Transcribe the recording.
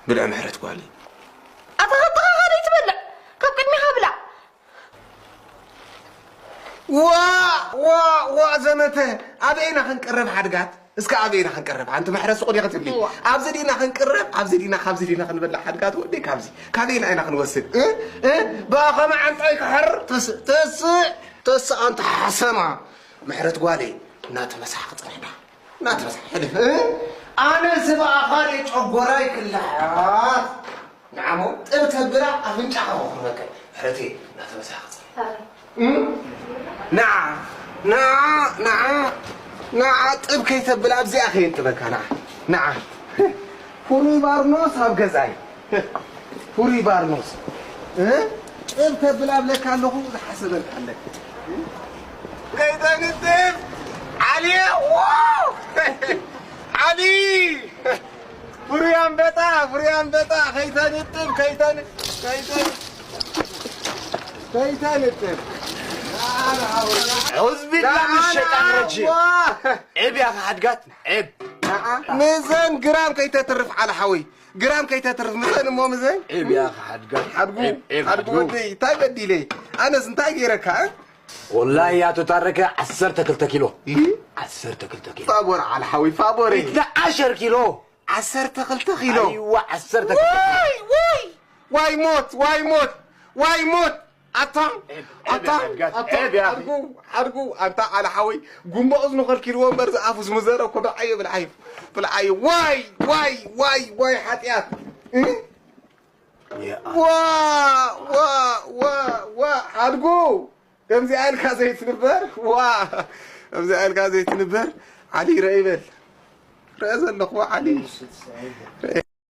بلا محرت قالي أتغطى غادي تبلع كم قدمي هبلع وا زمته أبينا خنقرب حدقات اسك أبينا خنقرب أنت محرس قولي قتلي أبزدينا خنقرب أبزدينا خنبلع حدقات ودي كابزي كابينا أنا خنوسد باقا ما عن طيق حر تس أنت حسما محرت قالي نات مسح قطعنا نات مسح حلف أنا سبا أخاري تعبراي كلها نعمو تبتبرا أفنجا أخوك حرتي نات مسح قطعنا نعم طب كي تبلا بزي أخي أنت بكنا نعم فوري بارنوس هب جزاي فوري بارنوس طب تبلا بلك الله حسب لك كيدا نتف علي واو علي فريان بتا كيدا نتف كيدا نتف عوز بالله من الشيطان الرجيم عيب يا أخي حدقات عيب ميزان جرام كي تترف على حوي جرام كي تترف ميزان مو ميزان عيب يا أخي حدقات حدقو دي تايبدي لي أنا سنتاي غيرك ها والله يا تترك 10 كيلو 10 كيلو فابور على حوي فابوري 12 كيلو 10 كيلو ايوه 10 كيلو واي موت أطم عيب حرقو أنت على حوي قم بأذنه غير كيلو مرز أفوز مزارة وكذا عيب بالعيب واي حتيات حرقو كم زي كازيت نبر علي رأيبل رأيز النخوة علي